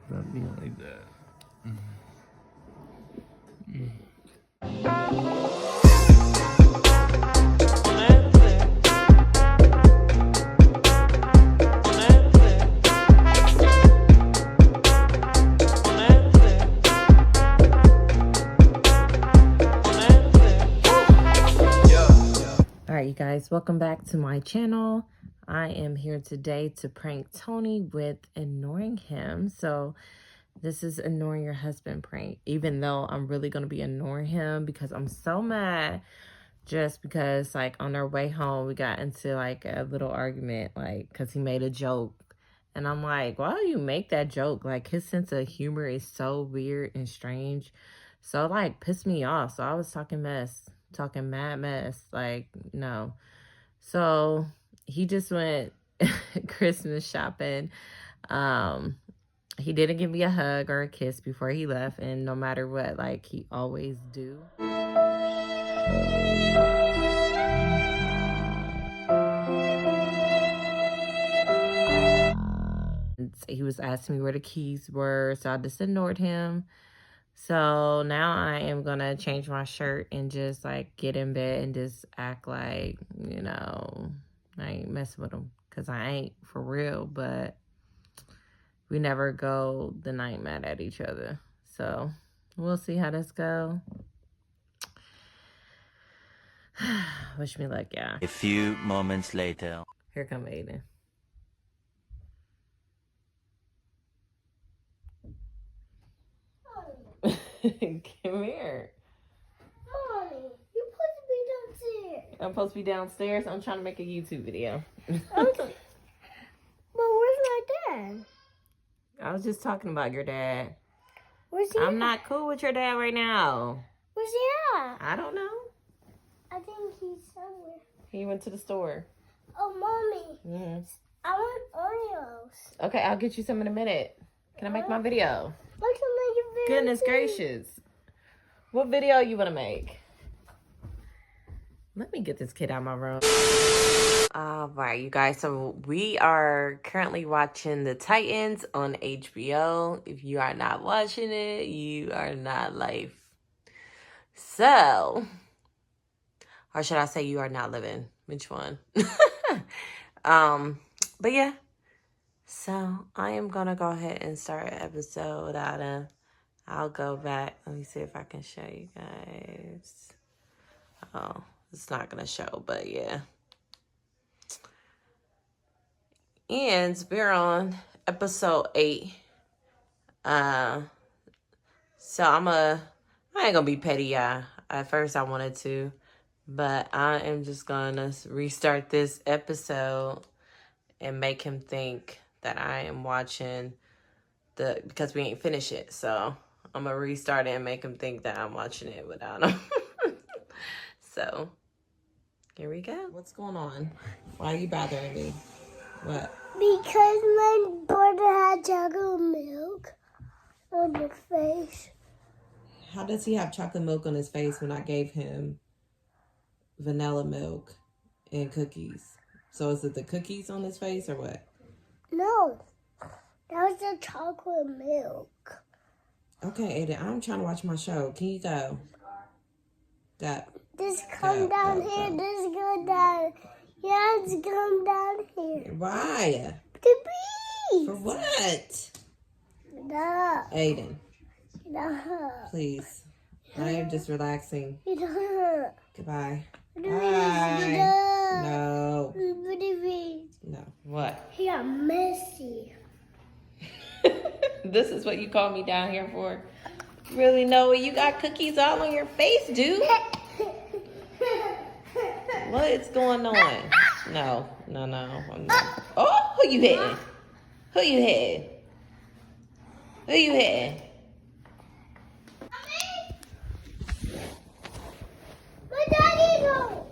Stop being like that. Alright, you guys, welcome back to my channel. I am here today to prank Tony with ignoring him. So this is ignoring your husband prank, even though I'm really going to be ignoring him because I'm so mad. Just because, like, on our way home, we got into, like, a little argument, like, because he made a joke. And I'm like, why do you make that joke? Like, his sense of humor is so weird and strange. So, like, pissed me off. So I was talking mad mess. Like, no. So he just went Christmas shopping. He didn't give me a hug or a kiss before he left, and no matter what, like, he always do. He was asking me where the keys were, so I just ignored him. So now I am gonna change my shirt and just, like, get in bed and just act like, you know, I ain't messing with him, because I ain't for real. But we never go the night mad at each other, so we'll see how this go. Wish me luck, yeah. A few moments later. Here come Aiden. Come here. Mommy, you're supposed to be downstairs. I'm supposed to be downstairs. I'm trying to make a YouTube video. Okay. But where's my dad? I was just talking about your dad. Where's he? I'm not cool with your dad right now. Where's he at? I don't know. I think he's somewhere. He went to the store. Oh, Mommy. Mm-hmm. I want Oreos. Okay, I'll get you some in a minute. Can I make my video? I can make a video. Goodness gracious. What video you want to make? Let me get this kid out of my room. All right, you guys. So we are currently watching The Titans on HBO. If you are not watching it, you are not life. So, or should I say you are not living? Which one? But yeah. So I am gonna go ahead and start an episode out of. I'll go back. Let me see if I can show you guys. Oh, it's not gonna show, but yeah. And we're on episode 8. So I ain't gonna be petty, y'all. At first I wanted to, but I am just gonna restart this episode and make him think that I am watching because we ain't finished it. So I'm gonna restart it and make him think that I'm watching it without him. So here we go. What's going on? Why are you bothering me? What? Because my brother had chocolate milk on his face. How does he have chocolate milk on his face when I gave him vanilla milk and cookies? So is it the cookies on his face or what? No, that was the chocolate milk. Okay, Aiden, I'm trying to watch my show. Can you go? Just come down here. Just go down. Yeah, just come down here. Why? The bees. For what? No. Aiden, No. please. I am just relaxing. No. Goodbye. The Bye. bees. No. The bees. No. What? He got messy. This is what you call me down here for? Really, Noah? You got cookies all on your face, dude? What is going on? No. I'm not. Oh, who you hitting? Who you hitting? Who you hitting? My daddy's home.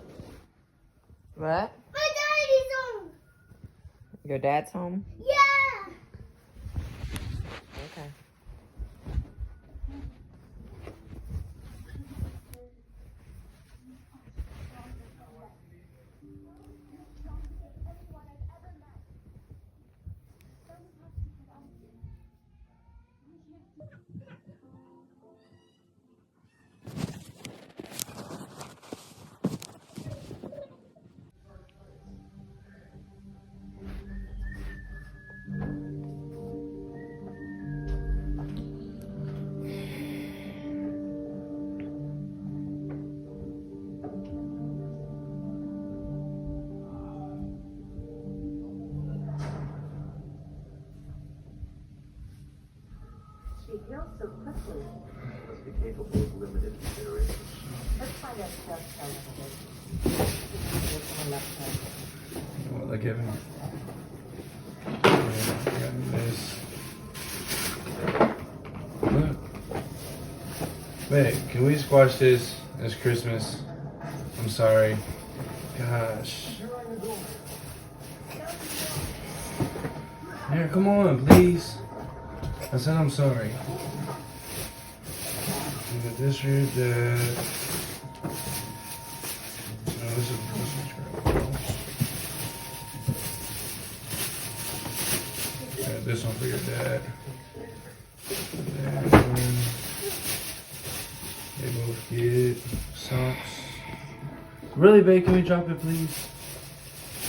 What? My daddy's home. Your dad's home? Yeah. Okay. she heals so quickly. Must be capable of limited considerations. Let's find that stuff out of it. Oh, look at me. Yeah, I got this. Look. Wait, can we squash this? It's Christmas. I'm sorry. Gosh. Here, come on, please. I said I'm sorry. You got this here, that. No, this is yeah, this one for your dad. And they both get socks. Really, babe? Can we drop it, please?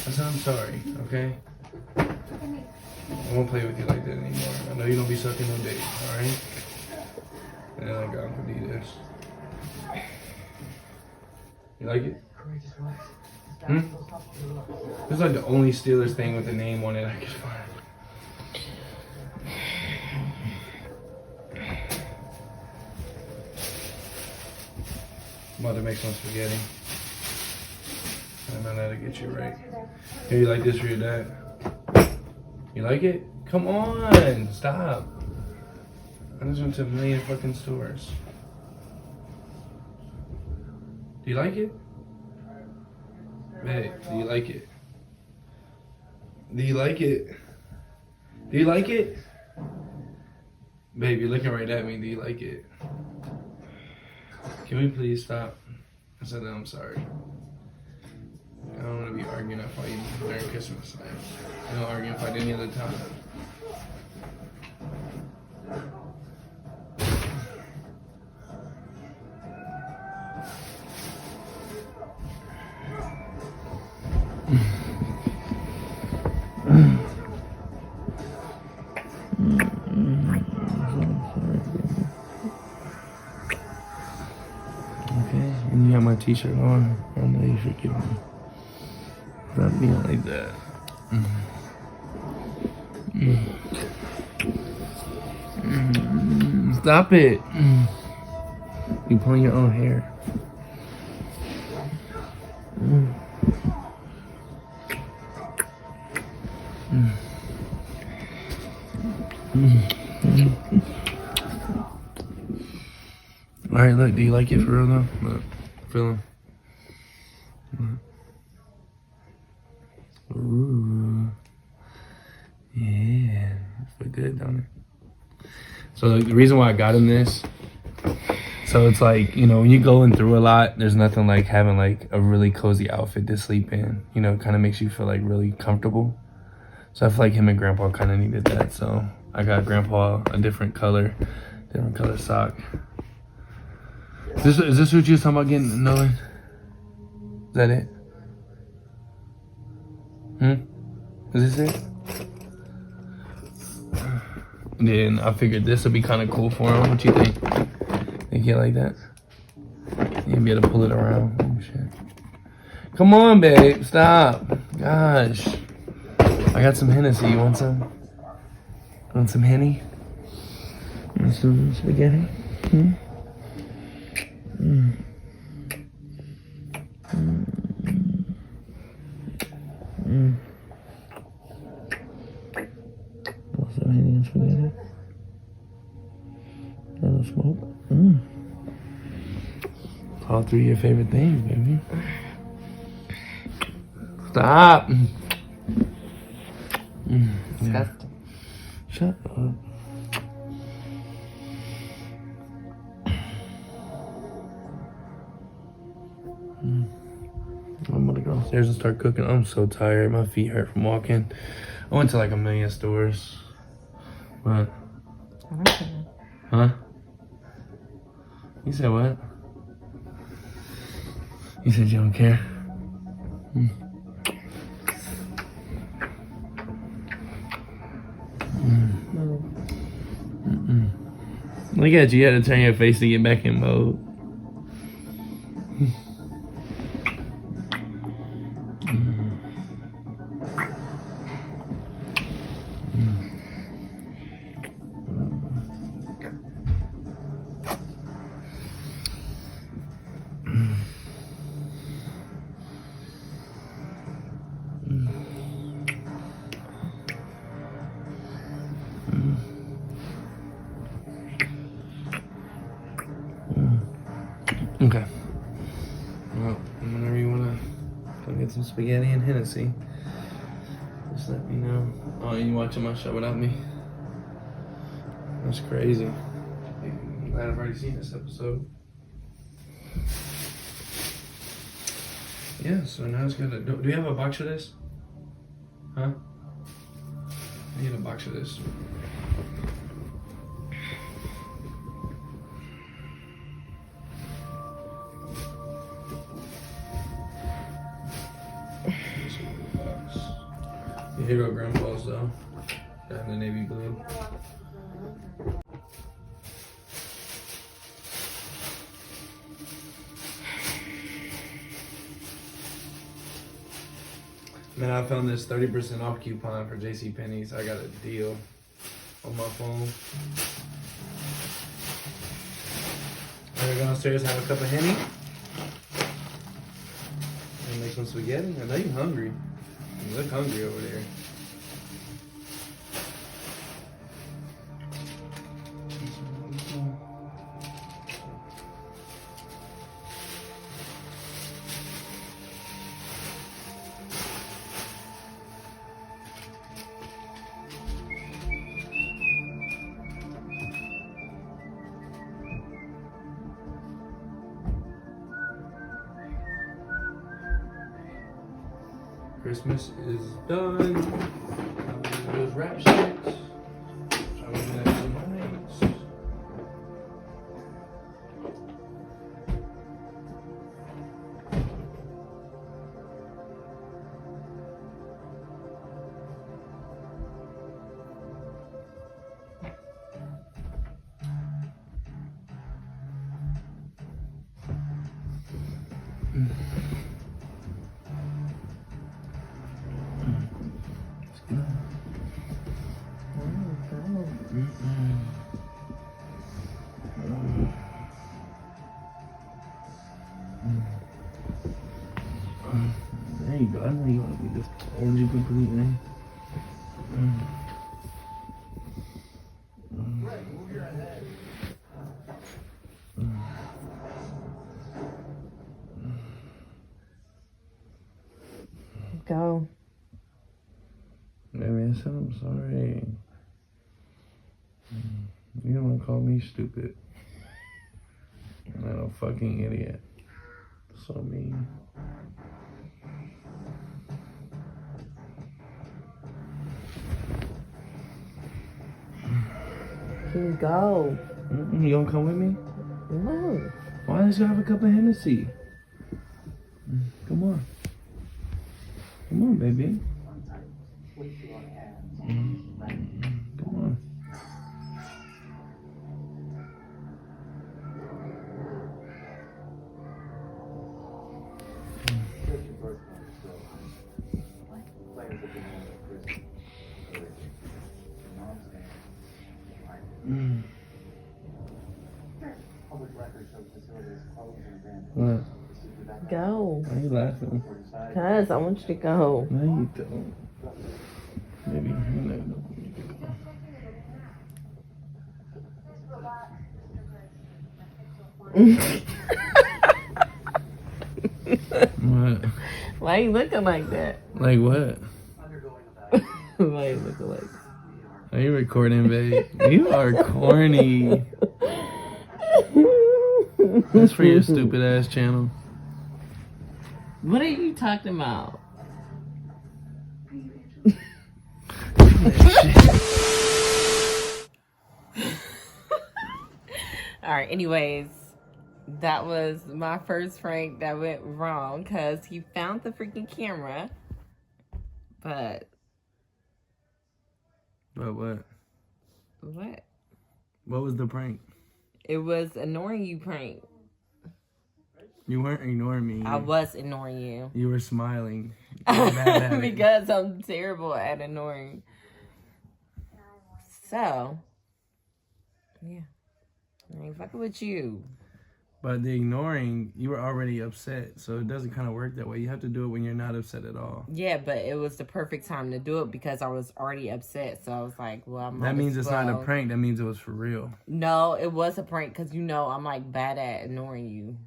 I said I'm sorry, okay? I won't play with you like that anymore. I know you don't be sucking no dick, alright? And I got to do this. You like it? Hmm? It's like the only Steelers thing with a name on it I could find. I'm about to make some spaghetti. I know how to get you right. Here, you like this for your dad? You like it? Come on, stop. I just went to a million fucking stores. Do you like it? Hey, do you like it? Do you like it? Do you like it? Babe, you're looking right at me. Do you like it? Can we please stop? I said that I'm sorry. I don't want to be arguing and fighting during Christmas time. I don't argue and fight any other time. Okay, and you got my t-shirt on. I know you forgive me. Not being like that. Stop it. You pulling your own hair. All right, look. Do you like it for real though? Look, feel him. Ooh, yeah, feel good, don't it? So like, the reason why I got him this, so it's like, you know, when you're going through a lot, there's nothing like having like a really cozy outfit to sleep in. You know, it kind of makes you feel like really comfortable. So I feel like him and Grandpa kind of needed that. So I got Grandpa a different color sock. Is this what you was talking about getting, Nolan? Is that it? Is this it? Then I figured this would be kind of cool for him. What you think? Think you like that? You'll be able to pull it around. Oh, shit. Come on, babe. Stop. Gosh. I got some Hennessy. You want some? Want some Henny? Want some spaghetti? Want some Henny and spaghetti? Got a smoke? All three of your favorite things, baby. Stop. Disgusting. Shut up. I'm gonna go upstairs and start cooking. I'm so tired. My feet hurt from walking. I went to like a million stores. What? Huh? You said what? You said you don't care? Look at you. You had to turn your face to get back in mode. Okay. Well, whenever you wanna come get some spaghetti and Hennessy, just let me know. Oh, you watching my show without me? That's crazy. I'm glad I've already seen this episode. Yeah, so now it's gonna. Do you have a box of this? Huh? I need a box of this. The Hero Grandpa's though. That in the navy blue. Man, I found this 30% off coupon for JCPenney's. I got a deal on my phone. I'm gonna go downstairs, have a cup of Henny, and make some spaghetti. I know you're hungry. You look hungry over there. Christmas is done. Those wrap sticks. I'm gonna have some lights. There you go. I know you want to be this orgy completely. Go. Baby, I said I'm sorry. You don't want to call me stupid. I'm a fucking idiot. So mean. Can you go? You gonna come with me? No. Why does you have a cup of Hennessy? Come on. Come on, baby. Come on. What? Go. Why are you laughing? Cuz I want you to go. No, you don't. Maybe you know you don't need to go. What? Why you looking like that? Like what? Why you looking like that? Are you recording, babe? You are corny. That's for your stupid ass channel. What are you talking about? Alright, anyways, that was my first prank that went wrong because he found the freaking camera. But what? what? What was the prank? It was ignoring you prank. You weren't ignoring me. I was ignoring you. You were smiling. You were mad at it. Because I'm terrible at ignoring. So, yeah. I ain't fucking with you. But the ignoring, you were already upset. So it doesn't kind of work that way. You have to do it when you're not upset at all. Yeah, but it was the perfect time to do it because I was already upset. So I was like, well, That means it's not a prank. That means it was for real. No, it was a prank because, you know, I'm like bad at ignoring you.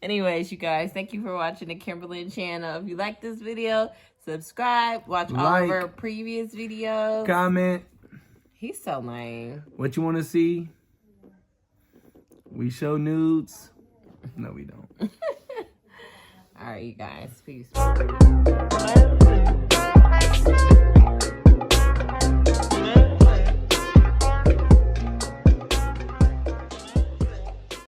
Anyways, you guys, thank you for watching the Kimberlin channel. If you like this video, subscribe. Watch all of our previous videos. Comment. He's so lame. What you want to see? We show nudes. No, we don't. All right, you guys. Peace.